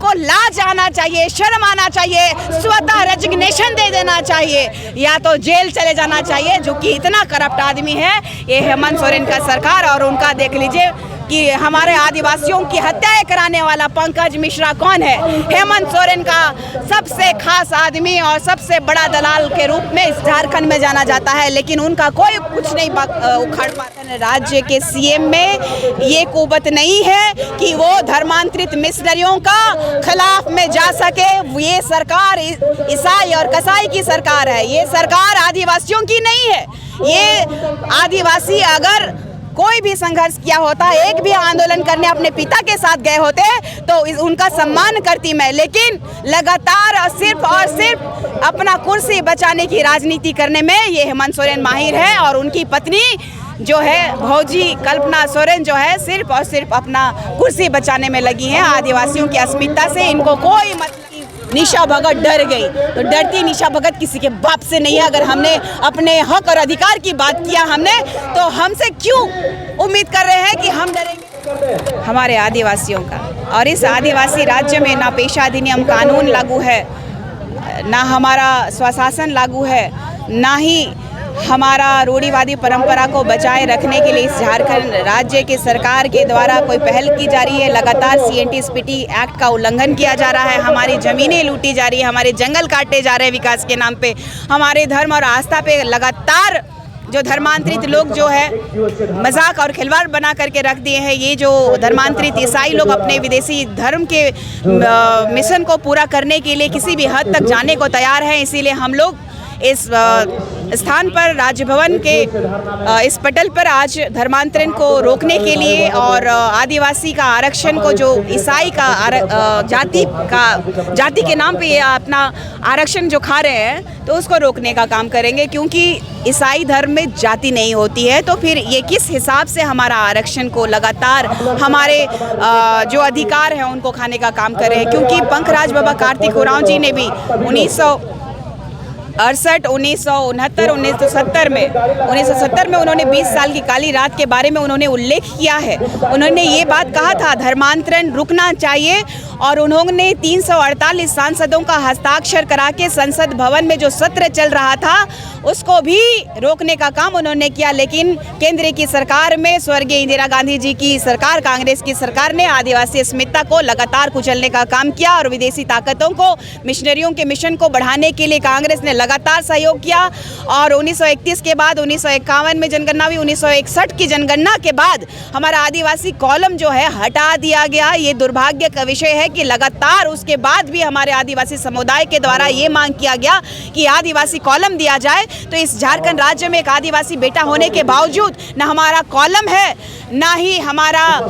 इनको लाज आना चाहिए, शर्म आना चाहिए, स्वतः रेजिग्नेशन दे देना चाहिए या तो जेल चले जाना चाहिए। जो कि इतना करप्ट आदमी है ये हेमंत सोरेन का सरकार। और उनका देख लीजिए कि हमारे आदिवासियों की हत्याएं कराने वाला पंकज मिश्रा कौन है? हेमंत सोरेन का सबसे खास आदमी और सबसे बड़ा दलाल के रूप में इस झारखंड में जाना जाता है, लेकिन उनका कोई कुछ नहीं उखाड़ पाता है। राज्य के सीएम में ये कुवत नहीं है कि वो धर्मांतरित मिशनरियों का खिलाफ में जा सके। ये सरकार ईसाई और कसाई की सरकार है, ये सरकार आदिवासियों की नहीं है। ये आदिवासी अगर कोई भी संघर्ष किया होता, एक भी आंदोलन करने अपने पिता के साथ गए होते तो उनका सम्मान करती मैं, लेकिन लगातार सिर्फ और सिर्फ अपना कुर्सी बचाने की राजनीति करने में ये हेमंत सोरेन माहिर है। और उनकी पत्नी जो है भौजी कल्पना सोरेन जो है सिर्फ और सिर्फ अपना कुर्सी बचाने में लगी हैं। आदिवासियों की अस्मिता से इनको कोई मतलब। निशा भगत डर गई तो डरती निशा भगत किसी के बाप से नहीं है। अगर हमने अपने हक और अधिकार की बात किया हमने तो हमसे क्यों उम्मीद कर रहे हैं कि हम डरेंगे? हमारे आदिवासियों का और इस आदिवासी राज्य में ना पेशा अधिनियम कानून लागू है, ना हमारा स्वशासन लागू है, ना ही हमारा रूढ़िवादी परंपरा को बचाए रखने के लिए इस झारखंड राज्य के सरकार के द्वारा कोई पहल की जा रही है। लगातार CNT-SPT एक्ट का उल्लंघन किया जा रहा है, हमारी ज़मीनें लूटी जा रही है, हमारे जंगल काटे जा रहे हैं विकास के नाम पे, हमारे धर्म और आस्था पे लगातार जो धर्मांतरित लोग जो है मजाक और खिलवाड़ बना करके रख दिए हैं। ये जो धर्मांतरित ईसाई लोग अपने विदेशी धर्म के मिशन को पूरा करने के लिए किसी भी हद तक जाने को तैयार हैं। इसीलिए हम लोग इस स्थान पर राजभवन के इस पटल पर आज धर्मांतरण को रोकने के लिए और आदिवासी का आरक्षण को जो ईसाई का जाति के नाम पे ये अपना आरक्षण जो खा रहे हैं तो उसको रोकने का काम करेंगे। क्योंकि ईसाई धर्म में जाति नहीं होती है तो फिर ये किस हिसाब से हमारा आरक्षण को लगातार हमारे जो अधिकार हैं उनको खाने का काम कर रहे हैं। क्योंकि पंकराज बाबा कार्तिक उरांव जी ने भी 1968, 1969, 1970 में उन्होंने 20 साल की काली रात के बारे में उन्होंने उल्लेख किया है। उन्होंने ये बात कहा था धर्मांतरण रुकना चाहिए और उन्होंने 348 सांसदों का हस्ताक्षर करा के संसद भवन में जो सत्र चल रहा था उसको भी रोकने का काम उन्होंने किया। लेकिन केंद्र की सरकार में स्वर्गीय इंदिरा गांधी जी की सरकार, कांग्रेस की सरकार ने आदिवासी अस्मिता को लगातार कुचलने का काम किया और विदेशी ताकतों को, मिशनरियों के मिशन को बढ़ाने के लिए कांग्रेस ने लगातार सहयोग किया। और 1931 के बाद 1951 में जनगणना हुई, 1961 की जनगणना के बाद हमारा आदिवासी कॉलम जो है हटा दिया गया। ये दुर्भाग्य का विषय है कि लगातार उसके बाद भी हमारे आदिवासी समुदाय के द्वारा ये मांग किया गया कि आदिवासी कॉलम दिया जाए। तो इस झारखंड राज्य में एक आदिवासी बेटा होने के बावजूद न हमारा कॉलम है, ना ही हमारा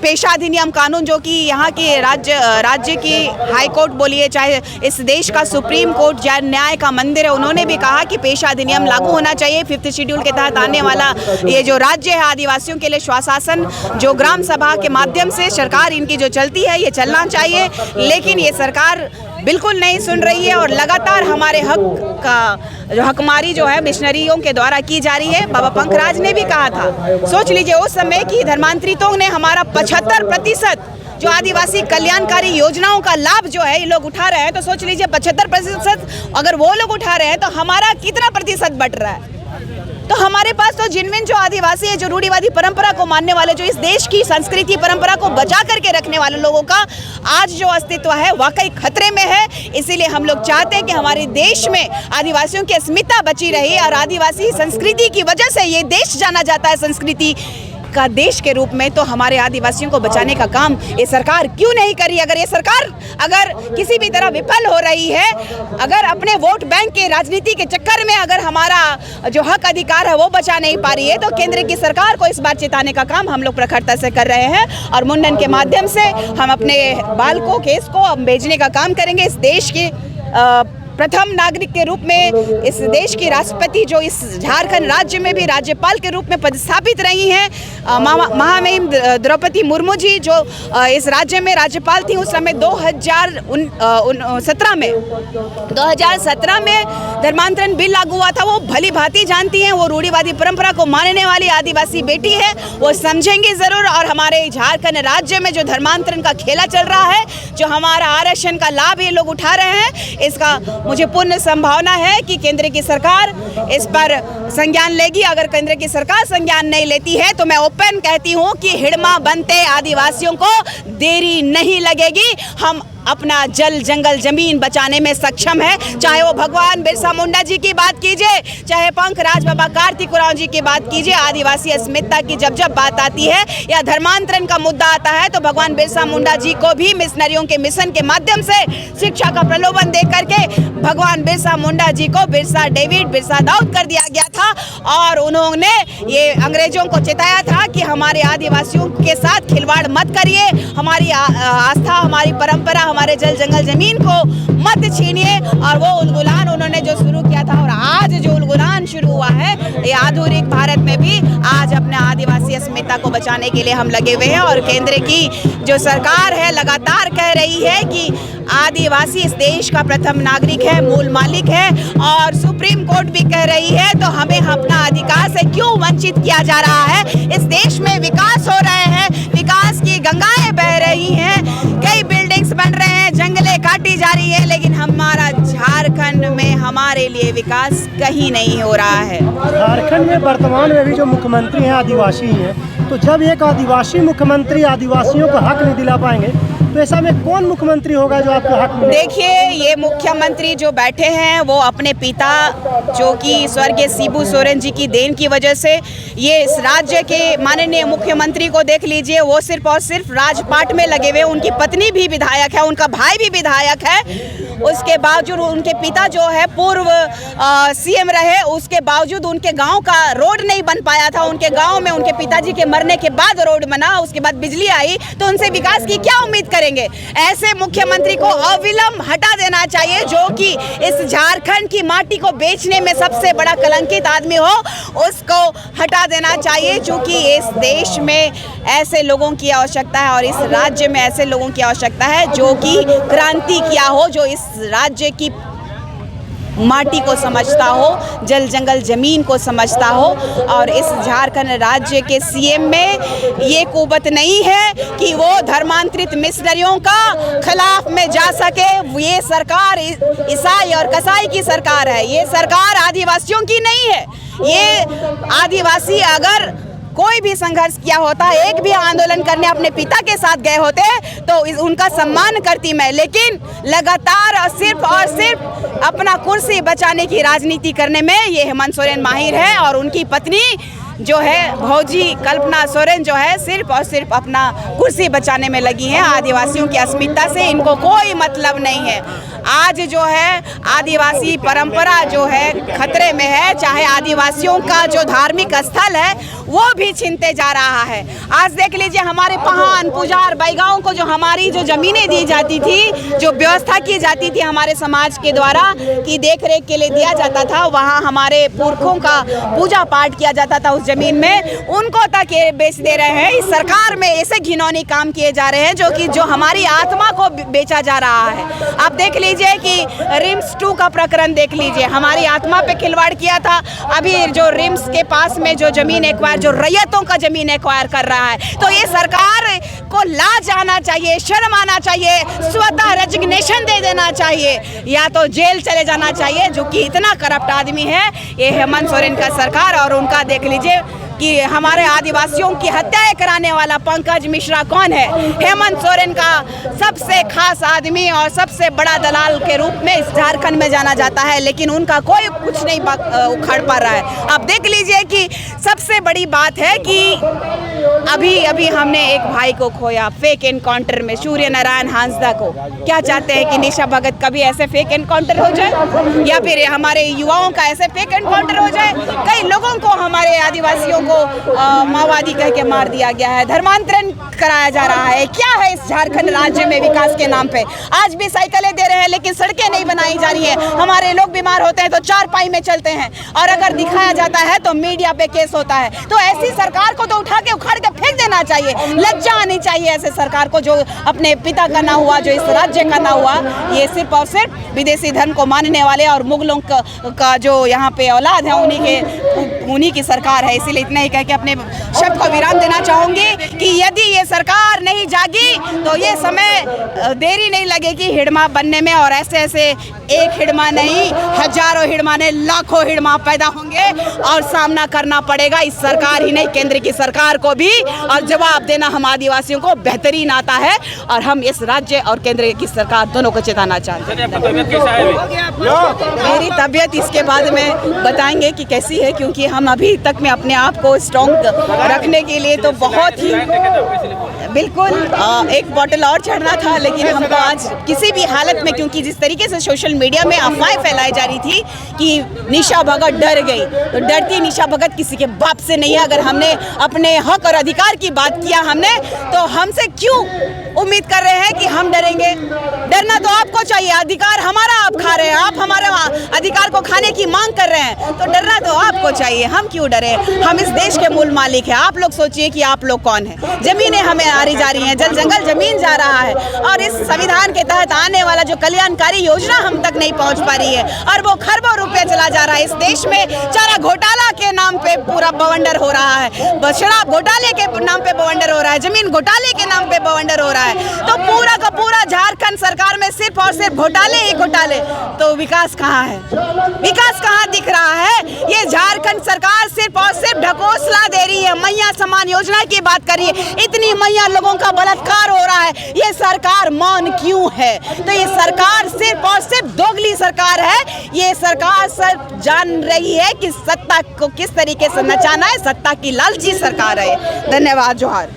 पेशा अधिनियम कानून जो कि यहाँ के राज्य की हाई कोर्ट बोलिए चाहे इस देश का सुप्रीम कोर्ट या न्याय का मंदिर है, उन्होंने भी कहा कि पेशा अधिनियम लागू होना चाहिए। 5th शेड्यूल के तहत आने वाला ये जो राज्य है आदिवासियों के लिए स्वशासन जो ग्राम सभा के माध्यम से सरकार इनकी जो चलती है ये चलना चाहिए। लेकिन ये सरकार बिल्कुल नहीं सुन रही है और लगातार हमारे हक का जो हकमारी जो है मिशनरियों के द्वारा की जा रही है। बाबा पंकराज ने भी कहा था, सोच लीजिए उस समय की धर्मांतरितों ने हमारा 75% जो आदिवासी कल्याणकारी योजनाओं का लाभ जो है ये लोग उठा रहे हैं। तो सोच लीजिए 75% अगर वो लोग उठा रहे हैं तो हमारा कितना प्रतिशत बट रहा है। तो हमारे पास तो जिनविन जो आदिवासी है, जो रूढ़िवादी परंपरा को मानने वाले, जो इस देश की संस्कृति परंपरा को बचा करके रखने वाले लोगों का आज जो अस्तित्व है वाकई खतरे में है। इसीलिए हम लोग चाहते हैं कि हमारे देश में आदिवासियों की अस्मिता बची रही और आदिवासी संस्कृति की वजह से ये देश जाना जाता है संस्कृति का देश के रूप में। तो हमारे आदिवासियों को बचाने का काम ये सरकार क्यों नहीं करी? अगर ये सरकार अगर किसी भी तरह विफल हो रही है, अगर अपने वोट बैंक के राजनीति के चक्कर में अगर हमारा जो हक अधिकार है वो बचा नहीं पा रही है, तो केंद्र की सरकार को इस बार चेताने का काम हम लोग प्रखरता से कर रहे हैं। और मुंडन के माध्यम से हम अपने बालकों केस को भेजने का काम करेंगे। इस देश के प्रथम नागरिक के रूप में इस देश की राष्ट्रपति जो इस झारखंड राज्य में भी राज्यपाल के रूप में पदस्थापित रही हैं, महामहिम द्रौपदी मुर्मू जी जो इस राज्य में राज्यपाल थी उस समय 2017 में धर्मांतरण बिल लागू हुआ था। वो भली भांति जानती हैं, वो रूढ़िवादी परंपरा को मानने वाली आदिवासी बेटी है, वो समझेंगी ज़रूर। और हमारे झारखंड राज्य में जो धर्मांतरण का खेला चल रहा है, जो हमारा आरक्षण का लाभ ये लोग उठा रहे हैं, इसका मुझे पूर्ण संभावना है कि केंद्र की सरकार इस पर संज्ञान लेगी। अगर केंद्र की सरकार संज्ञान नहीं लेती है तो मैं ओपन कहती हूँ कि हिड़मा बनते आदिवासियों को देरी नहीं लगेगी। हम अपना जल जंगल जमीन बचाने में सक्षम है। चाहे वो भगवान बिरसा मुंडा जी की बात कीजिए, चाहे पंकराज बाबा कार्तिक उरांव जी की बात कीजिए, आदिवासी अस्मिता की जब बात आती है या धर्मांतरण का मुद्दा आता है तो भगवान बिरसा मुंडा जी को भी मिशनरियों के मिशन के माध्यम से शिक्षा का प्रलोभन दे करके भगवान बिरसा मुंडा जी को बिरसा डेविड बिरसा दाऊद कर दिया गया था। और उन्होंने ये अंग्रेजों को चेताया था कि हमारे आदिवासियों के साथ खिलवाड़ मत करिए, हमारी आस्था, हमारी परंपरा, हमारे जल जंगल जमीन को मत छीनिए। और वो उलगुलान उन्होंने जो शुरू किया था और आज जो उलगुलान शुरू हुआ है, ये आधुनिक भारत में भी आज अपने आदिवासी अस्मिता को बचाने के लिए हम लगे हुए हैं। और केंद्र की जो सरकार है लगातार कह रही है कि आदिवासी इस देश का प्रथम नागरिक है, मूल मालिक है। और सुप्रीम कोर्ट भी कह रही है तो हमें अपना अधिकार से क्यों वंचित किया जा रहा है। इस देश में विकास हो रहे हैं, विकास की गंगाएं बह रही हैं, कई बिल्डिंग्स बन रहे हैं, जंगलें काटी जा रही है, लेकिन हमारा झारखंड में हमारे लिए विकास कहीं नहीं हो रहा है। झारखंड में वर्तमान में भी जो मुख्यमंत्री हैं आदिवासी हैं, तो जब एक आदिवासी मुख्यमंत्री आदिवासियों को हक नहीं दिला पाएंगे तो ऐसा में कौन मुख्यमंत्री होगा जो आपको हक मिलेगा? देखिए, ये मुख्यमंत्री जो बैठे हैं वो अपने पिता जो कि स्वर्गीय शिबू सोरेन जी की देन की वजह से ये इस राज्य के माननीय मुख्यमंत्री को देख लीजिए, वो सिर्फ और सिर्फ राजपाट में लगे हुए। उनकी पत्नी भी विधायक है, उनका भाई भी विधायक है, उसके बावजूद उनके पिता जो है पूर्व सीएम रहे, उसके बावजूद उनके गांव का रोड नहीं बन पाया था। उनके गांव में उनके पिताजी के मरने के बाद रोड बना, उसके बाद बिजली आई, तो उनसे विकास की क्या उम्मीद करेंगे? ऐसे मुख्यमंत्री को अविलंब हटा देना चाहिए जो कि इस झारखंड की माटी को बेचने में सबसे बड़ा कलंकित आदमी हो, उसको हटा देना चाहिए। क्योंकि इस देश में ऐसे लोगों की आवश्यकता है और इस राज्य में ऐसे लोगों की आवश्यकता है जो कि क्रांति किया हो, जो इस राज्य की माटी को समझता हो, जल जंगल जमीन को समझता हो। और इस झारखंड राज्य के सीएम में ये कुवत नहीं है कि वो धर्मांतरित मिशनरियों का खिलाफ में जा सके। ये सरकार ईसाई और कसाई की सरकार है, ये सरकार आदिवासियों की नहीं है। ये आदिवासी अगर कोई भी संघर्ष किया होता, एक भी आंदोलन करने अपने पिता के साथ गए होते तो उनका सम्मान करती मैं, लेकिन लगातार और सिर्फ अपना कुर्सी बचाने की राजनीति करने में ये हेमंत सोरेन माहिर है। और उनकी पत्नी जो है भौजी कल्पना सोरेन जो है सिर्फ और सिर्फ अपना कुर्सी बचाने में लगी हैं। आदिवासियों की अस्मिता से इनको कोई मतलब नहीं है। आज जो है आदिवासी परंपरा जो है खतरे में है, चाहे आदिवासियों का जो धार्मिक स्थल है वो भी छीनते जा रहा है। आज देख लीजिए, हमारे पहान पुजार बैगाओं को जो हमारी जो जमीनें दी जाती थी, जो व्यवस्था की जाती थी हमारे समाज के द्वारा कि देख रेख के लिए दिया जाता था, वहाँ हमारे पुरखों का पूजा पाठ किया जाता था उस जमीन में, उनको तक ये बेच दे रहे हैं। इस सरकार में ऐसे घिनौनी काम किए जा रहे हैं जो हमारी आत्मा को बेचा जा रहा है। आप देख लीजिए कि रिम्स 2 का प्रकरण देख लीजिए, हमारी आत्मा पे खिलवाड़ किया था। अभी जो रिम्स के पास में जो जमीन एक्वायर, जो रैयतों का जमीन एक्वायर कर रहा है, तो ये सरकार को लाज आना चाहिए, शर्म आना चाहिए, स्वतः रेजिग्नेशन दे देना चाहिए या तो जेल चले जाना चाहिए। जो कि इतना करप्ट आदमी है ये हेमंत सोरेन का सरकार। और उनका देख लीजिए कि हमारे आदिवासियों की हत्याएं कराने वाला पंकज मिश्रा कौन है? हेमंत सोरेन का सबसे खास आदमी और सबसे बड़ा दलाल के रूप में इस झारखंड में जाना जाता है, लेकिन उनका कोई कुछ नहीं उखड़ पा रहा है। आप देख लीजिए कि सबसे बड़ी बात है कि अभी हमने एक भाई को खोया फेक एनकाउंटर में, सूर्य नारायण हांसदा को। क्या चाहते हैं कि निशा भगत कभी ऐसे फेक एनकाउंटर हो जाए या फिर हमारे युवाओं का ऐसे फेक एनकाउंटर हो जाए? कई लोगों को, हमारे आदिवासियों को माओवादी कह के मार दिया गया है, धर्मांतरण कराया जा रहा है। क्या है इस झारखंड राज्य में विकास के नाम पे? आज भी साइकिलें दे रहे हैं लेकिन सड़कें नहीं बनाई जा रही है। हमारे लोग बीमार होते हैं तो चारपाई में चलते हैं, और अगर दिखाया जाता है तो मीडिया पे केस होता है। तो ऐसी सरकार को तो उठा के उखाड़ के फेंक देना चाहिए। लज्जा आनी चाहिए ऐसे सरकार को, जो अपने पिता का ना हुआ, जो इस राज्य का ना हुआ। ये सिर्फ और सिर्फ विदेशी धर्म को मानने वाले और मुगलों का जो यहाँ पे औलाद है उन्हीं की सरकार है। इसीलिए इतना ही कह के अपने शब्द को विराम देना चाहूंगी कि यदि ये सरकार नहीं जागी तो ये समय देरी नहीं लगेगी हिड़मा बनने में, और ऐसे ऐसे एक हिड़मा नहीं, हजारों हिड़मा ने लाखों हिड़मा पैदा होंगे और सामना करना पड़ेगा इस सरकार ही नहीं, केंद्र की सरकार को भी। और जवाब देना हम आदिवासियों को बेहतरीन आता है, और हम इस राज्य और केंद्र की सरकार दोनों को चेताना चाहते हैं। मेरी तबीयत इसके बाद में बताएंगे कि कैसी है, क्योंकि हम अभी तक में अपने आप को स्ट्रॉन्ग रखने के लिए तो बहुत ही बिल्कुल एक बोतल और चढ़ना था, लेकिन हमको आज किसी भी हालत में, क्योंकि जिस तरीके से सोशल मीडिया में अफवाहें फैलाई जा रही थी कि निशा भगत डर गई, तो डरती निशा भगत किसी के बाप से नहीं है। अगर हमने अपने हक और अधिकार की बात किया हमने, तो हमसे क्यों उम्मीद कर रहे हैं कि हम डरेंगे? डरना तो आपको चाहिए, अधिकार हमारा आप खा रहे हैं, आप हमारे अधिकार को खाने की मांग कर रहे हैं, तो डरना तो आपको चाहिए। हम क्यों डरे? हम इस देश के मूल मालिक हैं। आप लोग सोचिए कि आप लोग कौन हैं। जमीनें हमें आरी जा रही हैं, जल जंगल जमीन जा रहा है, और इस संविधान के तहत आने वाला जो कल्याणकारी योजना हम तक नहीं पहुंच पा रही है, और वो खरबों रुपया चला जा रहा है। इस देश में चारा घोटाला के नाम पे पूरा बवंडर हो रहा है, शराब घोटाले के नाम पे बवंडर हो रहा है, जमीन घोटाले के नाम पे बवंडर हो रहा है। तो पूरा का पूरा झारखंड सरकार में सिर्फ और सिर्फ घोटाले ही घोटाले। तो विकास कहाँ है? विकास कहाँ दिख रहा है? ये झारखंड सरकार सिर्फ और सिर्फ ढकोसला दे रही है। मैया समान योजना की बात करिए, इतनी मैया लोगों का बलात्कार हो रहा है, ये सरकार मौन क्यों है? तो ये सरकार सिर्फ और सिर्फ दोगली सरकार है। ये सरकार सब जान रही है कि सत्ता को किस तरीके से नचाना है, सत्ता की लालची सरकार है। धन्यवाद। जोहार।